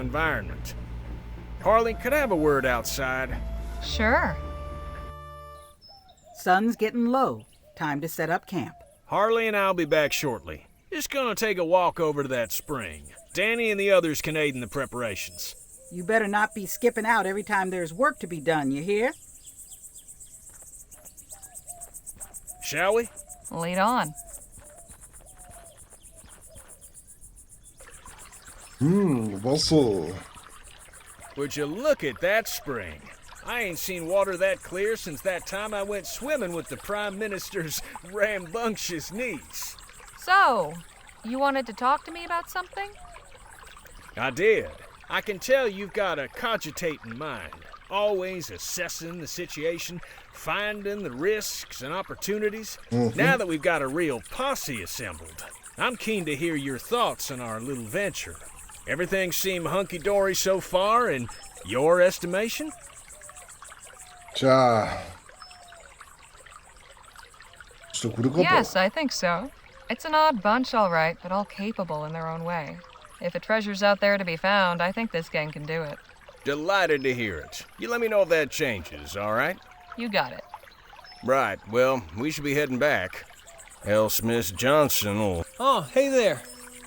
environment. Harley, could I have a word outside? Sure. Sun's getting low. Time to set up camp. Harley and I'll be back shortly. Just gonna take a walk over to that spring. Danny and the others can aid in the preparations. You better not be skipping out every time there's work to be done, you hear? Shall we? Lead on. Wasser. Would you look at that spring? I ain't seen water that clear since that time I went swimming with the Prime Minister's rambunctious niece. So, you wanted to talk to me about something? I did. I can tell you've got a cogitating mind, always assessing the situation, finding the risks and opportunities. Now that we've got a real posse assembled, I'm keen to hear your thoughts on our little venture. Everything seem hunky-dory so far in your estimation? Tja. Ist eine gute Gruppe. Yes, I think so. It's an odd bunch, all right, but all capable in their own way. If a treasure's out there to be found, I think this gang can do it. Delighted to hear it. You let me know if that changes, all right? You got it. Right, well, we should be heading back. Else Miss Johnson will... Oh, hey there.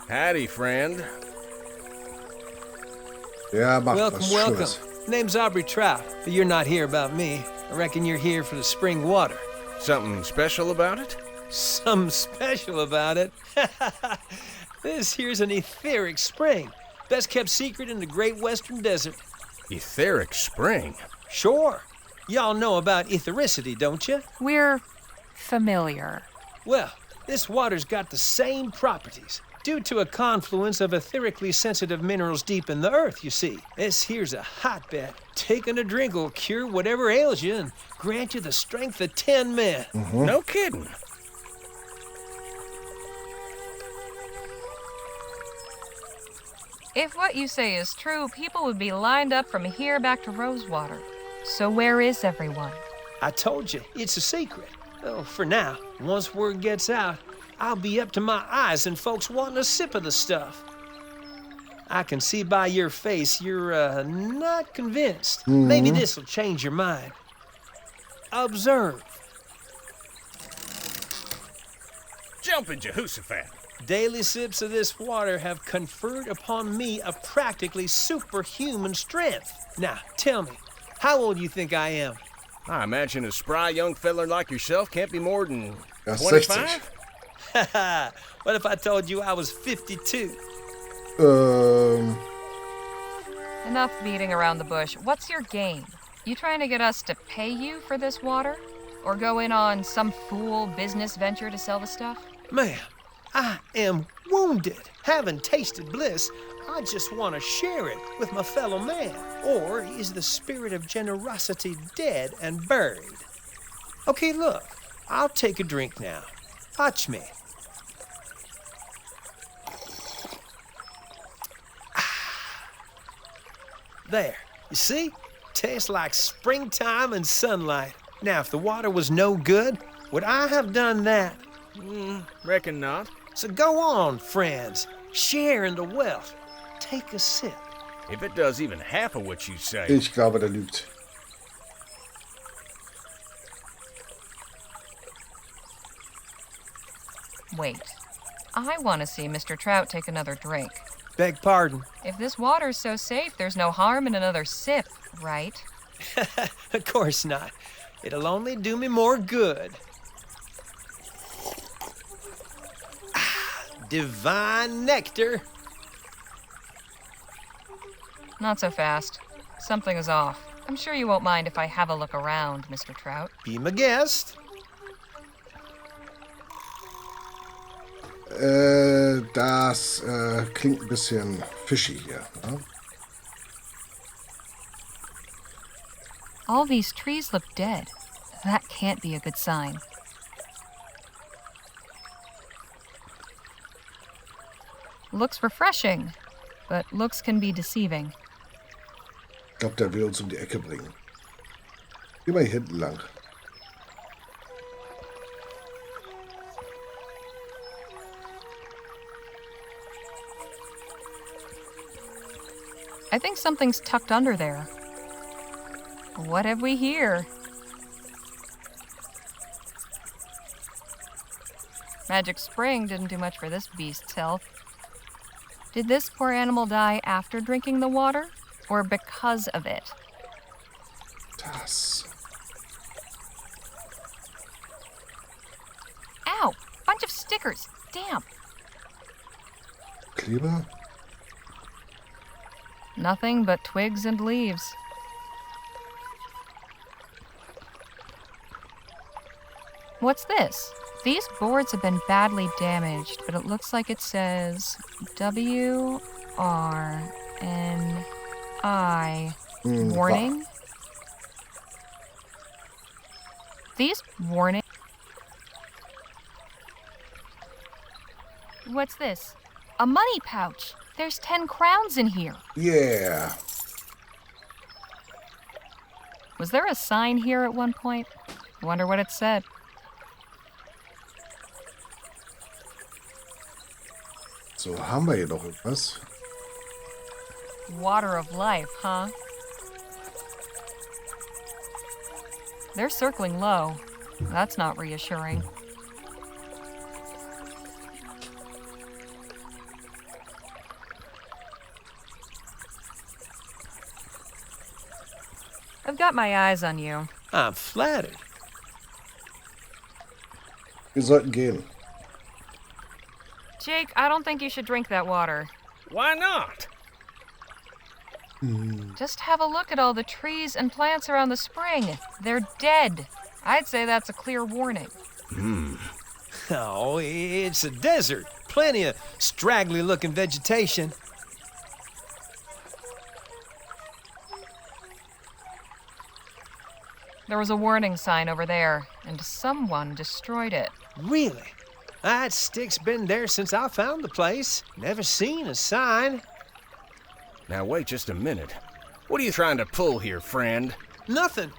Howdy, friend. Ja, macht Welcome, was welcome. Schönes. Name's Aubrey Trout, but you're not here about me. I reckon you're here for the spring water. Something special about it? Something special about it. This here's an etheric spring. Best kept secret in the great western desert. Etheric spring? Sure. Y'all know about ethericity, don't you? We're familiar. Well, this water's got the same properties. Due to a confluence of etherically sensitive minerals deep in the earth, you see. This here's a hotbed. Taking a drink will cure whatever ails you and grant you the strength of 10 men. No kidding. If what you say is true, people would be lined up from here back to Rosewater. So where is everyone? I told you, it's a secret. Oh, for now. Once word gets out, I'll be up to my eyes in folks wanting a sip of the stuff. I can see by your face you're not convinced. Maybe this'll change your mind. Observe. Jumping Jehoshaphat. Daily sips of this water have conferred upon me a practically superhuman strength. Now, tell me, how old do you think I am? I imagine a spry young feller like yourself can't be more than Ja, 25? 60. What if I told you I was 52? Enough beating around the bush. What's your game? You trying to get us to pay you for this water? Or go in on some fool business venture to sell the stuff? Ma'am, I am wounded. Having tasted bliss, I just want to share it with my fellow man. Or is the spirit of generosity dead and buried? Okay, look, I'll take a drink now. Watch me. There, you see? Tastes like springtime and sunlight. Now, if the water was no good, would I have done that? Reckon not. So go on, friends. Share in the wealth. Take a sip. If it does even half of what you say. Ich glaube, der lügt. Wait. I want to see Mr. Trout take another drink. Beg pardon. If this water's so safe, there's no harm in another sip, right? Of course not. It'll only do me more good. Divine nectar. Not so fast. Something is off. I'm sure you won't mind if I have a look around, Mr. Trout. Be my guest. Das klingt ein bisschen fishy hier. Ne? All these trees look dead. That can't be a good sign. Looks refreshing, but looks can be deceiving. Ich glaube, der will uns um die Ecke bringen. Geh mal hier hinten lang. I think something's tucked under there. What have we here? Magic Spring didn't do much for this beast's health. Did this poor animal die after drinking the water, or because of it? Das. Ow! Bunch of stickers. Damn. Kleber? Nothing but twigs and leaves. What's this? These boards have been badly damaged, but it looks like it says W-R-N-I. Warning? These warning... What's this? A money pouch. There's 10 crowns in here. Yeah. Was there a sign here at one point? I wonder what it said. So, haben wir hier noch irgendwas? Water of life, huh? They're circling low. That's not reassuring. I've got my eyes on you. I'm flattered. Wir sollten gehen. Jake, I don't think you should drink that water. Why not? Just have a look at all the trees and plants around the spring. They're dead. I'd say that's a clear warning. Oh, it's a desert. Plenty of straggly-looking vegetation. There was a warning sign over there, and someone destroyed it. Really? That stick's been there since I found the place. Never seen a sign. Now wait just a minute. What are you trying to pull here, friend? Nothing.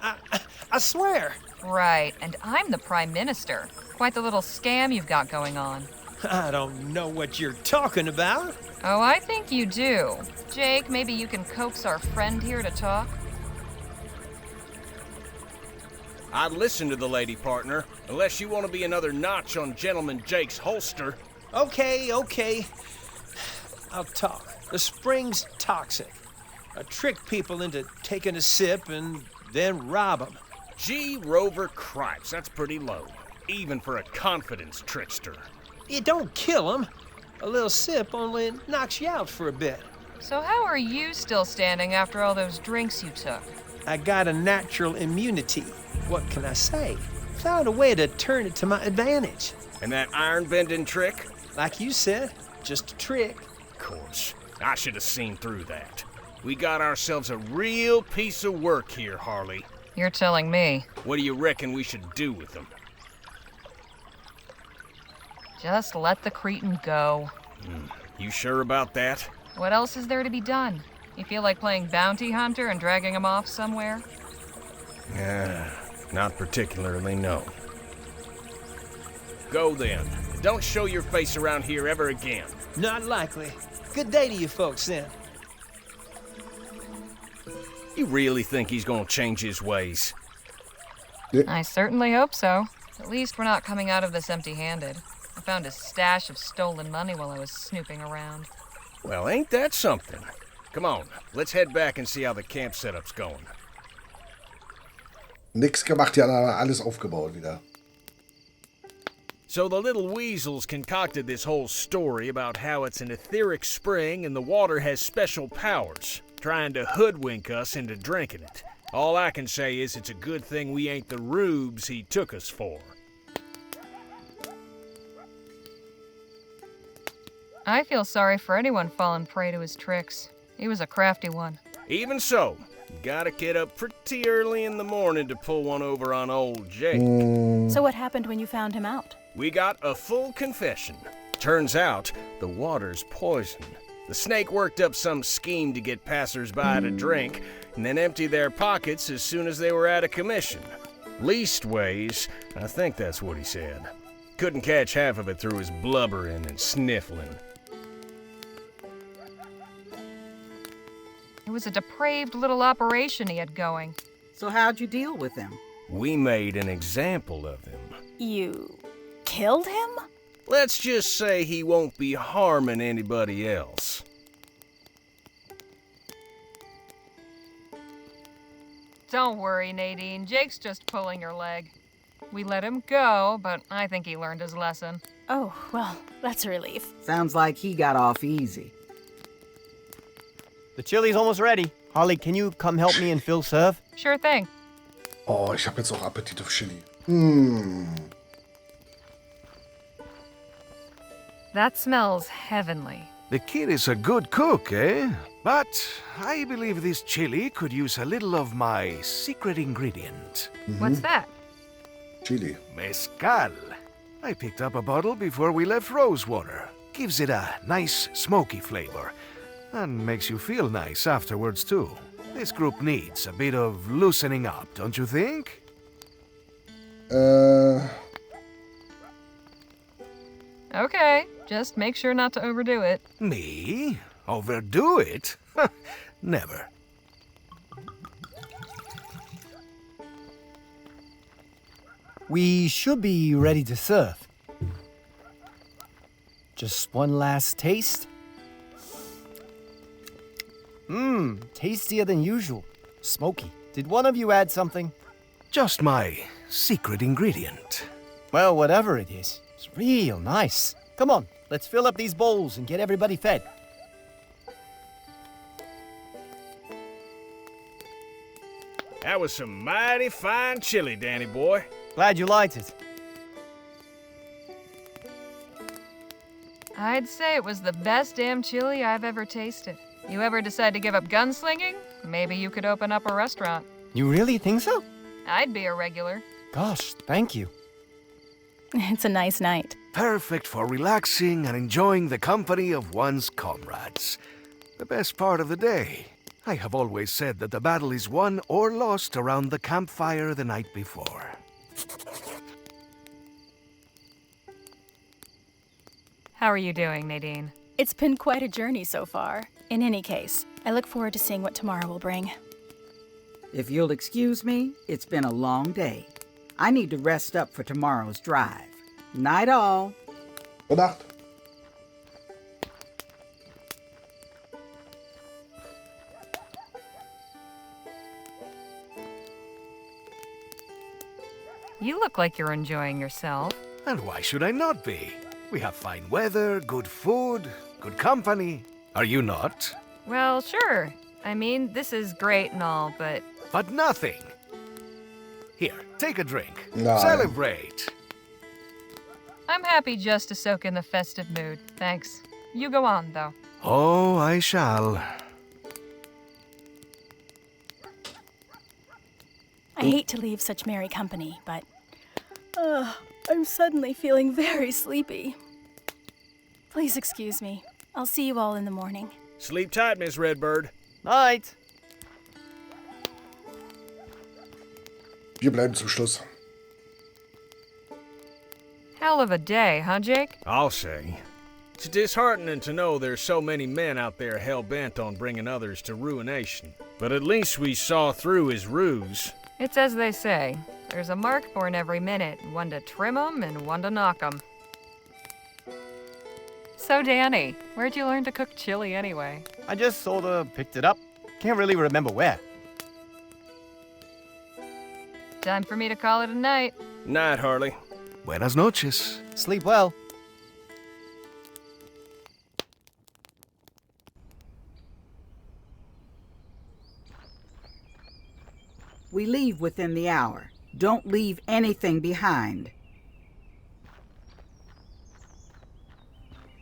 I swear. Right, and I'm the Prime Minister. Quite the little scam you've got going on. I don't know what you're talking about. Oh, I think you do. Jake, maybe you can coax our friend here to talk? I'd listen to the lady, partner, unless you want to be another notch on Gentleman Jake's holster. Okay. I'll talk. The spring's toxic. I trick people into taking a sip and then rob them. Gee, Rover Cripes, that's pretty low. Even for a confidence trickster. It don't kill them. A little sip only knocks you out for a bit. So how are you still standing after all those drinks you took? I got a natural immunity. What can I say? Found a way to turn it to my advantage. And that iron-bending trick? Like you said, just a trick. Of course. I should have seen through that. We got ourselves a real piece of work here, Harley. You're telling me. What do you reckon we should do with them? Just let the cretin go. You sure about that? What else is there to be done? You feel like playing bounty hunter and dragging him off somewhere? Not particularly, no. Go then. Don't show your face around here ever again. Not likely. Good day to you folks then. You really think he's gonna change his ways? I certainly hope so. At least we're not coming out of this empty-handed. I found a stash of stolen money while I was snooping around. Well, ain't that something? Come on, let's head back and see how the camp setup's going. Nix gemacht, ja, aber alles aufgebaut wieder. So the little weasels concocted this whole story about how it's an etheric spring and the water has special powers, trying to hoodwink us into drinking it. All I can say is it's a good thing we ain't the rubes he took us for. I feel sorry for anyone falling prey to his tricks. He was a crafty one. Even so, you gotta get up pretty early in the morning to pull one over on old Jake. So what happened when you found him out? We got a full confession. Turns out, the water's poison. The snake worked up some scheme to get passers-by to drink, and then empty their pockets as soon as they were out of commission. Leastways, I think that's what he said. Couldn't catch half of it through his blubbering and sniffling. was a depraved little operation he had going. So how'd you deal with him? We made an example of him. You killed him? Let's just say he won't be harming anybody else. Don't worry, Nadine. Jake's just pulling your leg. We let him go, but I think he learned his lesson. Oh, well, that's a relief. Sounds like he got off easy. The chili's almost ready. Harley, can you come help me and Phil serve? Sure thing. Oh, ich habe jetzt auch Appetit auf Chili. That smells heavenly. The kid is a good cook, eh? But I believe this chili could use a little of my secret ingredient. What's that? Chili. Mezcal. I picked up a bottle before we left Rosewater. Gives it a nice smoky flavor. And makes you feel nice afterwards, too. This group needs a bit of loosening up, don't you think? Okay, just make sure not to overdo it. Me? Overdo it? Never. We should be ready to serve. Just one last taste. Tastier than usual. Smoky. Did one of you add something? Just my secret ingredient. Well, whatever it is, it's real nice. Come on, let's fill up these bowls and get everybody fed. That was some mighty fine chili, Danny boy. Glad you liked it. I'd say it was the best damn chili I've ever tasted. You ever decide to give up gunslinging? Maybe you could open up a restaurant. You really think so? I'd be a regular. Gosh, thank you. It's a nice night. Perfect for relaxing and enjoying the company of one's comrades. The best part of the day. I have always said that the battle is won or lost around the campfire the night before. How are you doing, Nadine? It's been quite a journey so far. In any case, I look forward to seeing what tomorrow will bring. If you'll excuse me, it's been a long day. I need to rest up for tomorrow's drive. Night all. Gute Nacht. You look like you're enjoying yourself. And why should I not be? We have fine weather, good food, good company. Are you not? Well, sure. I mean, this is great and all, but But nothing. Here, take a drink. Nein. Celebrate. I'm happy just to soak in the festive mood. Thanks. You go on, though. Oh, I shall. I hate to leave such merry company, but I'm suddenly feeling very sleepy. Please excuse me. I'll see you all in the morning. Sleep tight, Miss Redbird. Night. Wir bleiben zum Schluss. Hell of a day, huh, Jake? I'll say. It's disheartening to know there's so many men out there hell-bent on bringing others to ruination. But at least we saw through his ruse. It's as they say. There's a mark born every minute, one to trim 'em and one to knock 'em. So, Danny, where'd you learn to cook chili anyway? I just sorta picked it up. Can't really remember where. Time for me to call it a night. Night, Harley. Buenas noches. Sleep well. We leave within the hour. Don't leave anything behind.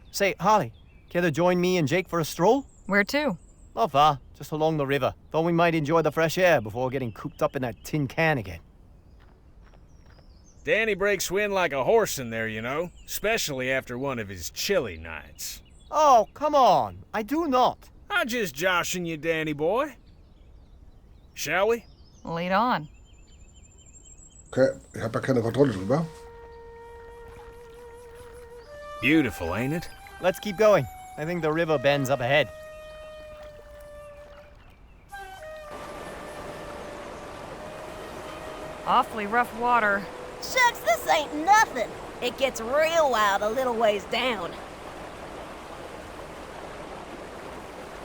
Say, Harley, care to join me and Jake for a stroll? Where to? Not far, just along the river. Thought we might enjoy the fresh air before getting cooped up in that tin can again. Danny breaks wind like a horse in there, you know. Especially after one of his chilly nights. Oh, come on. I do not. I'm just joshing you, Danny boy. Shall we? Lead on. Okay, ich habe ja keine Kontrolle drüber. Beautiful, ain't it? Let's keep going. I think the river bends up ahead. Awfully rough water. Shucks, this ain't nothing. It gets real wild a little ways down.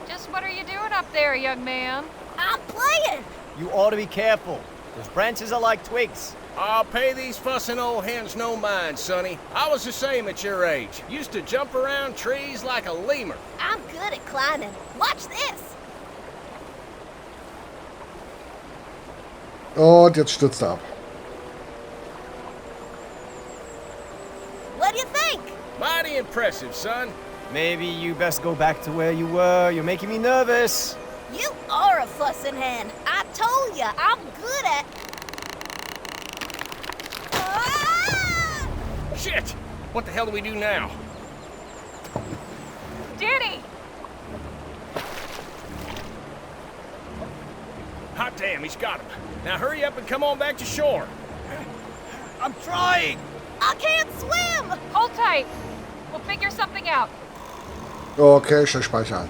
Just what are you doing up there, young man? I'm playing. You ought to be careful. Those branches are like twigs. I'll pay these fussing old hens no mind, Sonny. I was the same at your age. Used to jump around trees like a lemur. I'm good at climbing. Watch this. Und jetzt stürzt er ab. What do you think? Mighty impressive, son. Maybe you best go back to where you were. You're making me nervous. You are a fussing hen. I told ya, I'm good at... Ah! Shit! What the hell do we do now? Danny! Hot damn, he's got him. Now hurry up and come on back to shore. I'm trying. I can't swim! Hold tight. We'll figure something out. Okay, ich stell Speicher ein.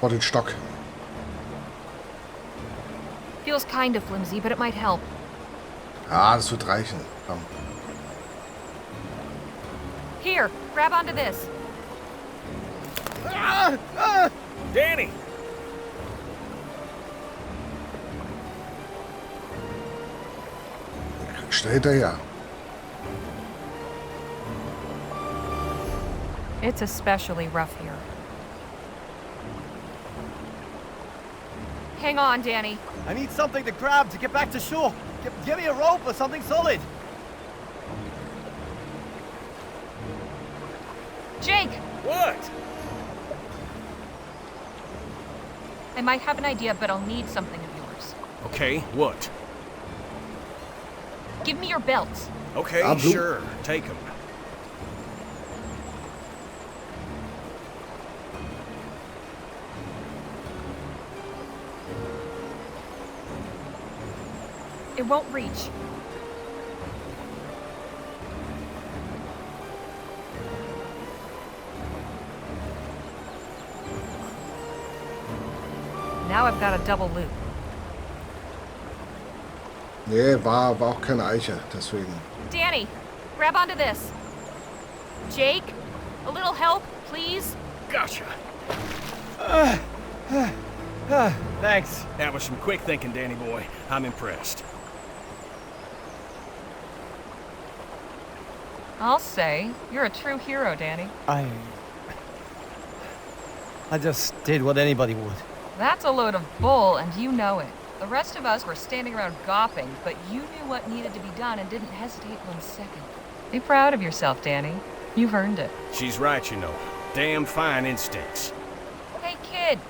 Oh, den Stock. Feels kind of flimsy, but it might help. Ah, das wird reichen. Komm. Here, grab onto this. Danny! Schnell hinterher. It's especially rough here. Hang on, Danny. I need something to grab to get back to shore. Give me a rope or something solid. Jake! What? I might have an idea, but I'll need something of yours. Okay, what? Give me your belts. Okay, Blue. sure. Take them. It won't reach. Now I've got a double loop. Nee, war auch keine Eiche, deswegen. Danny, grab onto this. Jake, a little help, please? Gotcha. Thanks. That was some quick thinking, Danny boy. I'm impressed. I'll say, you're a true hero, Danny. I just did what anybody would. That's a load of bull, and you know it. The rest of us were standing around gawping, but you knew what needed to be done and didn't hesitate 1 second. Be proud of yourself, Danny. You've earned it. She's right, you know. Damn fine instincts. Hey, kid,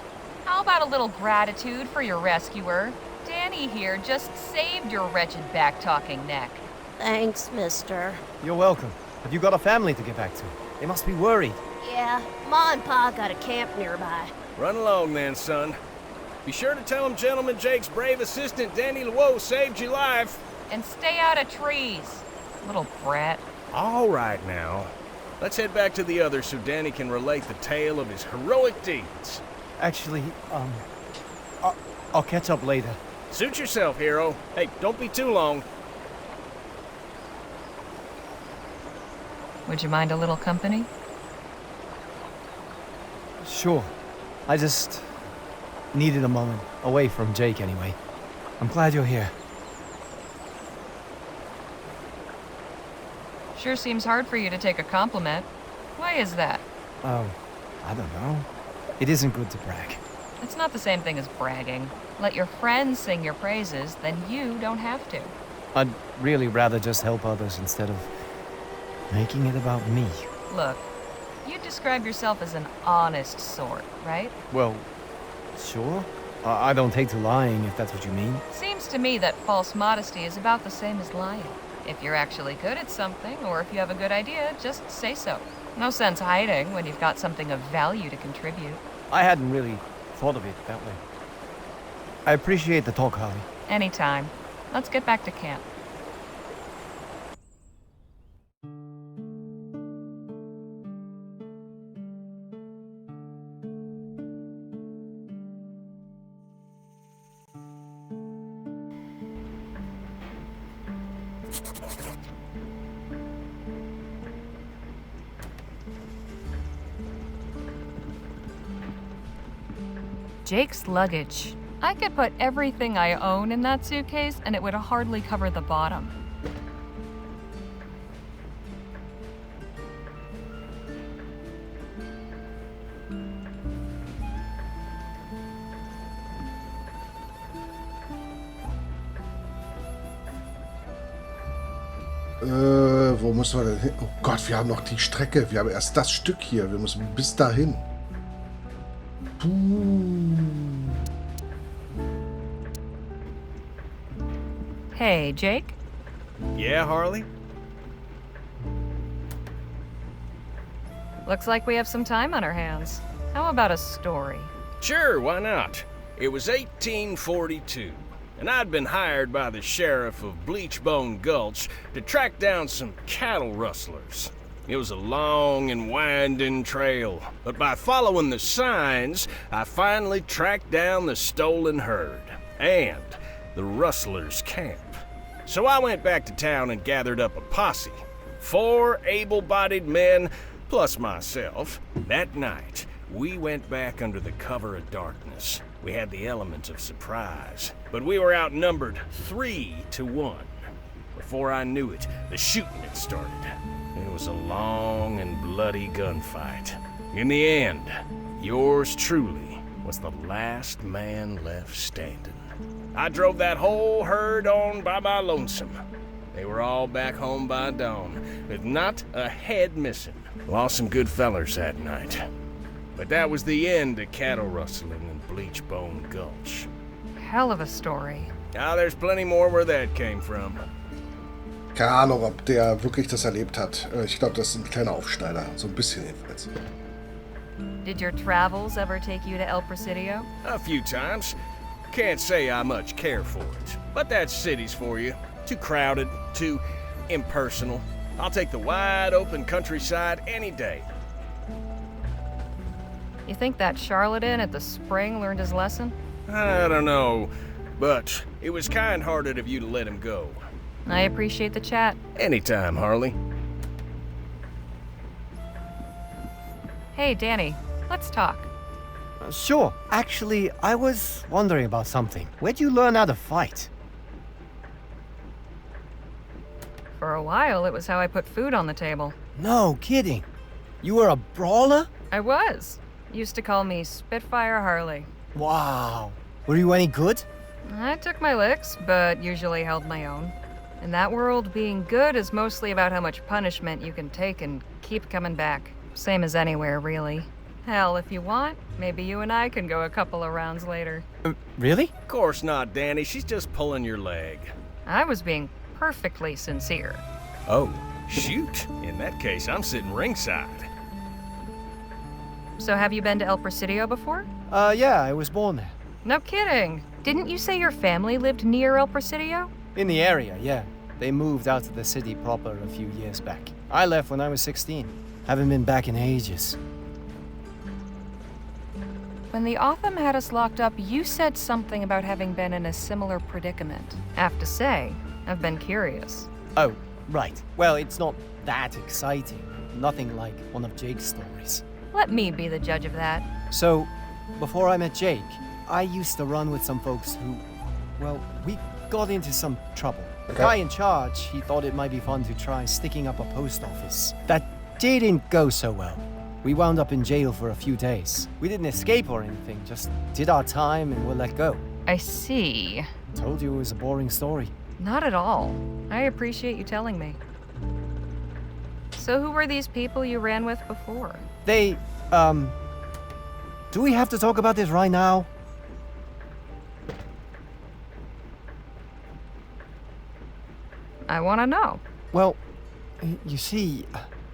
how about a little gratitude for your rescuer? Danny here just saved your wretched back-talking neck. Thanks, mister. You're welcome. Have you got a family to get back to? They must be worried. Yeah, Ma and Pa got a camp nearby. Run along then, son. Be sure to tell him Gentleman Jake's brave assistant, Danny Lewoe, saved your life. And stay out of trees, little brat. All right now. Let's head back to the others so Danny can relate the tale of his heroic deeds. Actually, I'll catch up later. Suit yourself, hero. Hey, don't be too long. Would you mind a little company? Sure. I just needed a moment away from Jake anyway. I'm glad you're here. Sure seems hard for you to take a compliment. Why is that? Oh, I don't know. It isn't good to brag. It's not the same thing as bragging. Let your friends sing your praises, then you don't have to. I'd really rather just help others instead of making it about me. Look, you describe yourself as an honest sort, right? Well, sure. I don't take to lying, if that's what you mean. Seems to me that false modesty is about the same as lying. If you're actually good at something, or if you have a good idea, just say so. No sense hiding when you've got something of value to contribute. I hadn't really thought of it that way. I appreciate the talk, Harley. Anytime. Let's get back to camp. Jake's luggage. I could put everything I own in that suitcase and it would hardly cover the bottom. Wo müssen wir denn hin? Oh Gott, wir haben noch die Strecke. Wir haben erst das Stück hier. Wir müssen bis dahin. Hey, Jake? Yeah, Harley? Looks like we have some time on our hands. How about a story? Sure, why not? It was 1842, and I'd been hired by the sheriff of Bleachbone Gulch to track down some cattle rustlers. It was a long and winding trail, but by following the signs, I finally tracked down the stolen herd and the rustlers' camp. So I went back to town and gathered up a posse. 4 able-bodied men, plus myself. That night, we went back under the cover of darkness. We had the element of surprise, but we were outnumbered 3-1. Before I knew it, the shooting had started. It was a long and bloody gunfight. In the end, yours truly was the last man left standing. I drove that whole herd on by my lonesome. They were all back home by dawn, with not a head missing. Lost some good fellers that night. But that was the end of cattle rustling in Bleachbone Gulch. Hell of a story. Now there's plenty more where that came from. Keine Ahnung, ob der wirklich das erlebt hat. Ich glaube, das ist ein kleiner Aufschneider. So ein bisschen jedenfalls. Did your travels ever take you to El Presidio? A few times. Can't say I much care for it. But that city's for you. Too crowded, too impersonal. I'll take the wide open countryside any day. You think that charlatan at the spring learned his lesson? I don't know, but it was kind-hearted of you to let him go. I appreciate the chat. Anytime, Harley. Hey, Danny, let's talk. Sure. Actually, I was wondering about something. Where'd you learn how to fight? For a while, it was how I put food on the table. No kidding. You were a brawler? I was. Used to call me Spitfire Harley. Wow. Were you any good? I took my licks, but usually held my own. In that world, being good is mostly about how much punishment you can take and keep coming back. Same as anywhere, really. Hell, if you want, maybe you and I can go a couple of rounds later. Really? Of course not, Danny. She's just pulling your leg. I was being perfectly sincere. Oh, shoot. In that case, I'm sitting ringside. So have you been to El Presidio before? Yeah, I was born there. No kidding. Didn't you say your family lived near El Presidio? In the area, yeah. They moved out to the city proper a few years back. I left when I was 16. Haven't been back in ages. When the Otham had us locked up, you said something about having been in a similar predicament. Have to say, I've been curious. Oh, right. Well, it's not that exciting. Nothing like one of Jake's stories. Let me be the judge of that. So, before I met Jake, I used to run with some folks who, well, we got into some trouble. The guy in charge, he thought it might be fun to try sticking up a post office. That didn't go so well. We wound up in jail for a few days. We didn't escape or anything, just did our time and were let go. I see. Told you it was a boring story. Not at all. I appreciate you telling me. So who were these people you ran with before? They, do we have to talk about this right now? I want to know. Well, you see...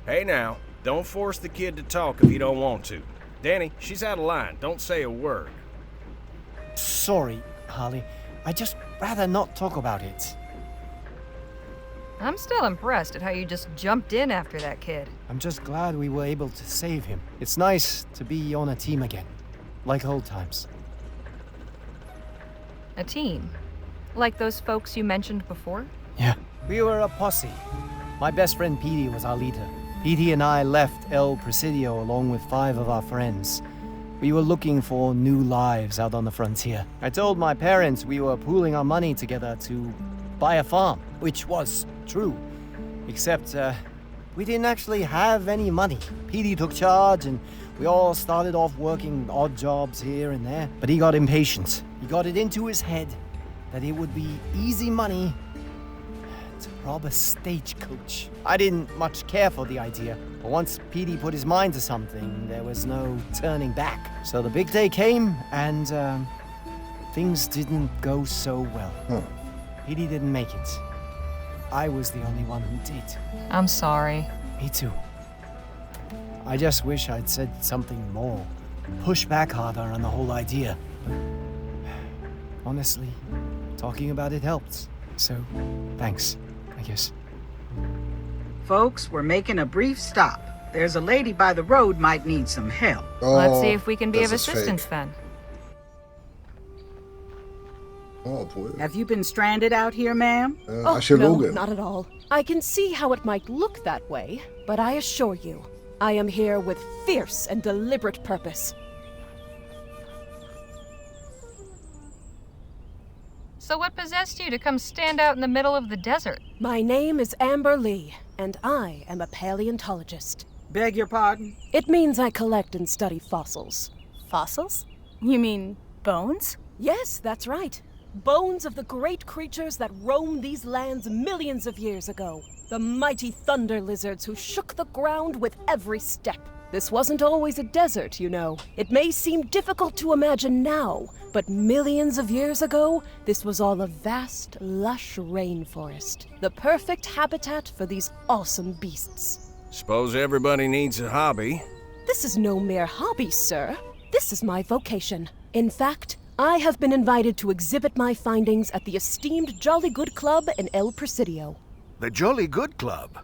Hey now, don't force the kid to talk if you don't want to. Danny, she's out of line. Don't say a word. Sorry, Harley. I'd just rather not talk about it. I'm still impressed at how you just jumped in after that kid. I'm just glad we were able to save him. It's nice to be on a team again, like old times. A team? Like those folks you mentioned before? Yeah, We were a posse. My best friend Petey was our leader. Petey and I left El Presidio along with 5 of our friends. We were looking for new lives out on the frontier. I told my parents we were pooling our money together to buy a farm, which was true. Except, we didn't actually have any money. Petey took charge and we all started off working odd jobs here and there. But he got impatient. He got it into his head that it would be easy money to rob a stagecoach. I didn't much care for the idea, but once Petey put his mind to something, there was no turning back. So the big day came, and things didn't go so well. Petey didn't make it. I was the only one who did. I'm sorry. Me too. I just wish I'd said something more. Push back harder on the whole idea. Honestly, talking about it helped. So, thanks, I guess. Folks, we're making a brief stop. There's a lady by the road might need some help. Let's see if we can be of das ist assistance fake. then. Oh, obwohl. Have you been stranded out here, ma'am? No, Archäologin. not at all. I can see how it might look that way, but I assure you, I am here with fierce and deliberate purpose. So what possessed you to come stand out in the middle of the desert? My name is Amber Lee, and I am a paleontologist. Beg your pardon? It means I collect and study fossils. Fossils? You mean bones? Yes, that's right. Bones of the great creatures that roamed these lands millions of years ago. The mighty thunder lizards who shook the ground with every step. This wasn't always a desert, you know. It may seem difficult to imagine now, but millions of years ago, this was all a vast, lush rainforest. The perfect habitat for these awesome beasts. Suppose everybody needs a hobby. This is no mere hobby, sir. This is my vocation. In fact, I have been invited to exhibit my findings at the esteemed Jolly Good Club in El Presidio. The Jolly Good Club.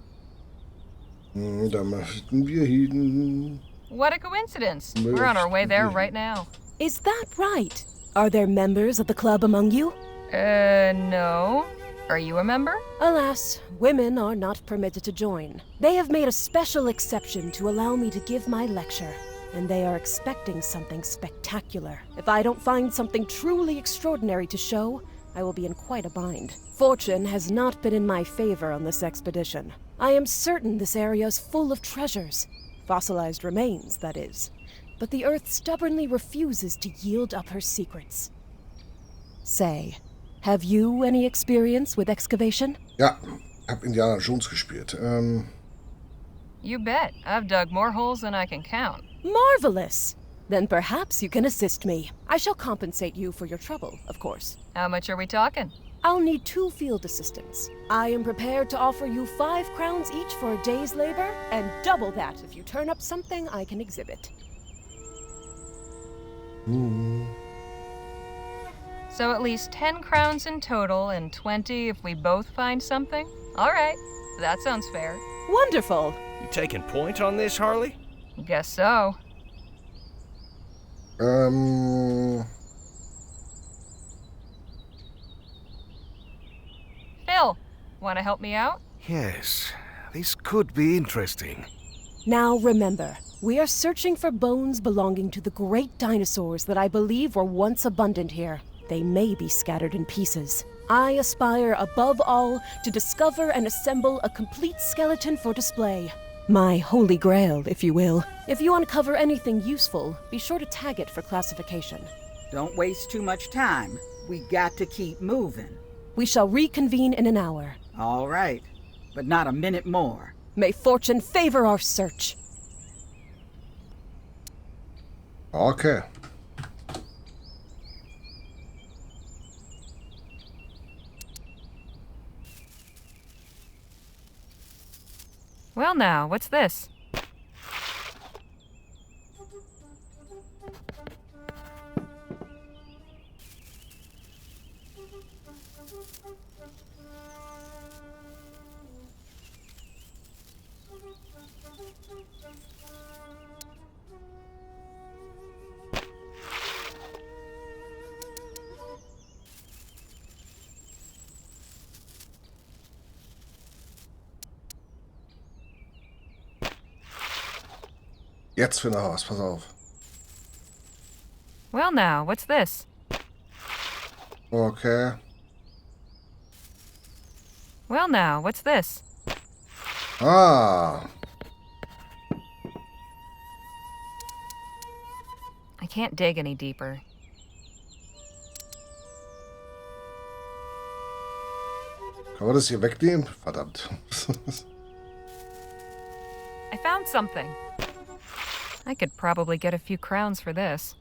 Da möchten wir hin. What a coincidence. We're on our way there right now. Is that right? Are there members of the club among you? No. Are you a member? Alas, women are not permitted to join. They have made a special exception to allow me to give my lecture, and they are expecting something spectacular. If I don't find something truly extraordinary to show, I will be in quite a bind. Fortune has not been in my favor on this expedition. I am certain this area is full of treasures. Fossilized remains, that is. But the Earth stubbornly refuses to yield up her secrets. Say, have you any experience with excavation? Ja, hab Indiana Jones gespielt. You bet. I've dug more holes than I can count. Marvelous! Then perhaps you can assist me. I shall compensate you for your trouble, of course. How much are we talking? I'll need 2 field assistants. I am prepared to offer you 5 crowns each for a day's labor, and double that if you turn up something I can exhibit. So at least 10 crowns in total and 20 if we both find something? All right, that sounds fair. Wonderful! You taking point on this, Harley? Guess so. Phil, want to help me out? Yes, this could be interesting. Now remember, we are searching for bones belonging to the great dinosaurs that I believe were once abundant here. They may be scattered in pieces. I aspire above all to discover and assemble a complete skeleton for display. My holy grail, if you will. If you uncover anything useful, be sure to tag it for classification. Don't waste too much time. We got to keep moving. We shall reconvene in an hour. All right, but not a minute more. May fortune favor our search. Okay. Well now, what's this? Jetzt finden wir was, pass auf. Well, now, what's this? Okay. Well, now, what's this? Ah. I can't dig any deeper. Kann man das hier wegnehmen? Verdammt. I found something. I could probably get a few crowns for this.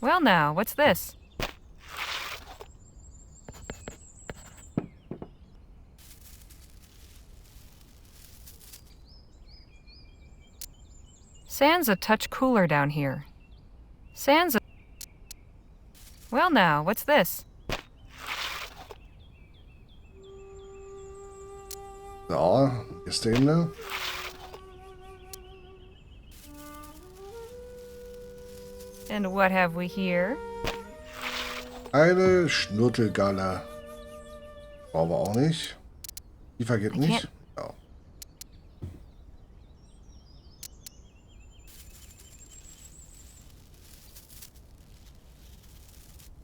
Well, now, what's this? Sand's a touch cooler down here. Sand's a... Well, now, what's this? So, ist der ne? And what have we here? Eine Schnurtelgalle. Brauchen wir auch nicht. Die vergeht nicht. Ja.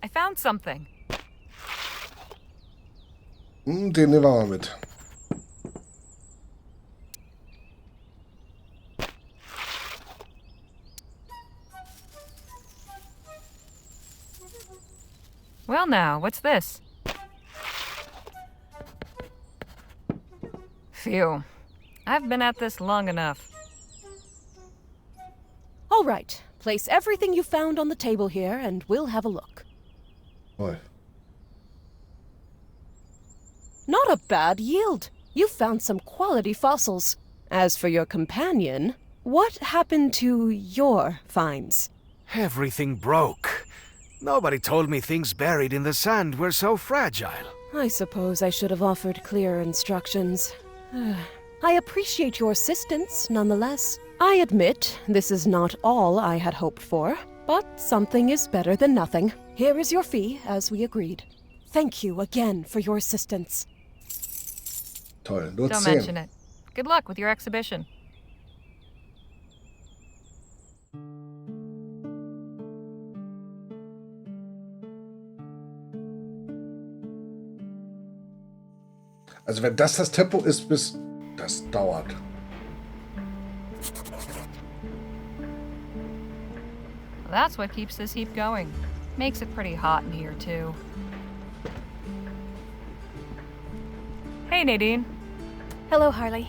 I found something. Den nehmen wir mal mit. Well, now, what's this? Phew. I've been at this long enough. All right. Place everything you found on the table here, and we'll have a look. Toll. Not a bad yield. You found some quality fossils. As for your companion, what happened to your finds? Everything broke. Nobody told me things buried in the sand were so fragile. I suppose I should have offered clearer instructions. I appreciate your assistance, nonetheless. I admit this is not all I had hoped for, but something is better than nothing. Here is your fee, as we agreed. Thank you again for your assistance. Toll, nur Don't 10. mention it. Good luck with your exhibition. Also wenn das Tempo ist, bis das dauert. That's what keeps this heap going. Makes it pretty hot in here, too. Hey, Nadine. Hello, Harley.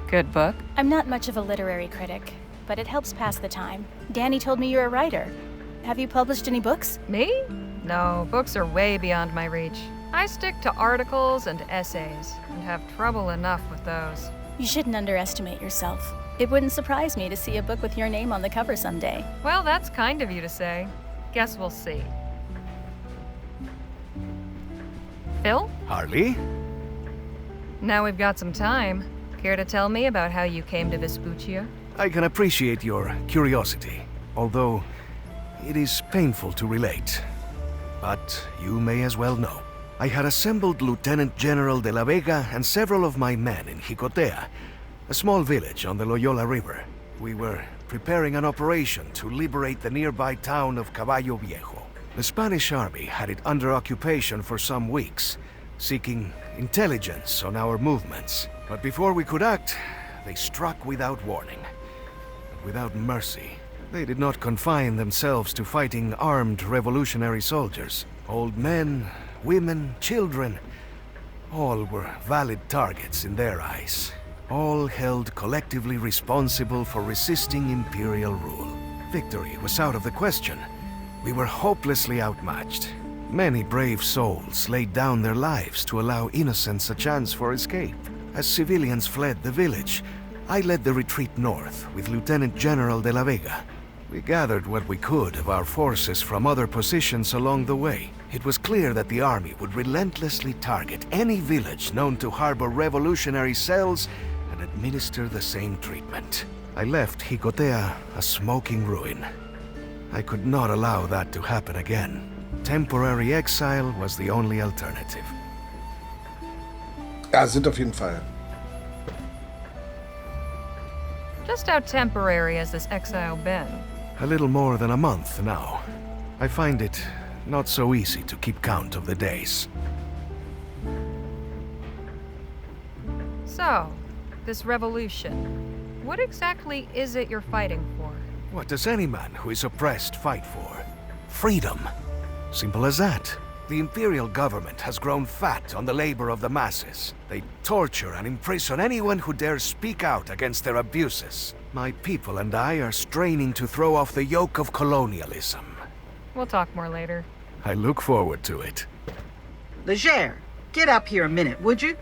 Good book? I'm not much of a literary critic, but it helps pass the time. Danny told me you're a writer. Have you published any books? Me? No, books are way beyond my reach. I stick to articles and essays, and have trouble enough with those. You shouldn't underestimate yourself. It wouldn't surprise me to see a book with your name on the cover someday. Well, that's kind of you to say. Guess we'll see. Phil? Harley? Now we've got some time. Care to tell me about how you came to Vespuccia? I can appreciate your curiosity, although it is painful to relate. But you may as well know. I had assembled Lieutenant General de la Vega and several of my men in Jicotea, a small village on the Loyola River. We were preparing an operation to liberate the nearby town of Caballo Viejo. The Spanish army had it under occupation for some weeks, seeking intelligence on our movements. But before we could act, they struck without warning, and without mercy. They did not confine themselves to fighting armed revolutionary soldiers. Old men, women, children, all were valid targets in their eyes. All held collectively responsible for resisting imperial rule. Victory was out of the question. We were hopelessly outmatched. Many brave souls laid down their lives to allow innocents a chance for escape. As civilians fled the village, I led the retreat north with Lieutenant General de la Vega. We gathered what we could of our forces from other positions along the way. It was clear that the army would relentlessly target any village known to harbor revolutionary cells and administer the same treatment. I left Jicotea a smoking ruin. I could not allow that to happen again. Temporary exile was the only alternative. Ja, sind auf jeden Fall. Just how temporary has this exile been? A little more than a month now. I find it not so easy to keep count of the days. So, this revolution, what exactly is it you're fighting for? What does any man who is oppressed fight for? Freedom. Simple as that. The imperial government has grown fat on the labor of the masses. They torture and imprison anyone who dares speak out against their abuses. My people and I are straining to throw off the yoke of colonialism. We'll talk more later. I look forward to it. Leger, get up here a minute, would you?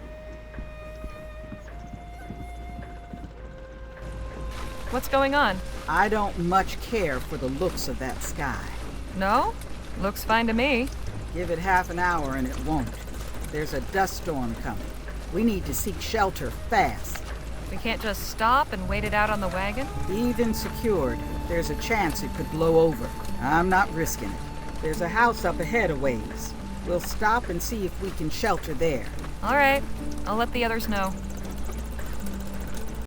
What's going on? I don't much care for the looks of that sky. No? Looks fine to me. Give it half an hour and it won't. There's a dust storm coming. We need to seek shelter fast. We can't just stop and wait it out on the wagon? Even secured, there's a chance it could blow over. I'm not risking it. There's a house up ahead a ways. We'll stop and see if we can shelter there. All right. I'll let the others know.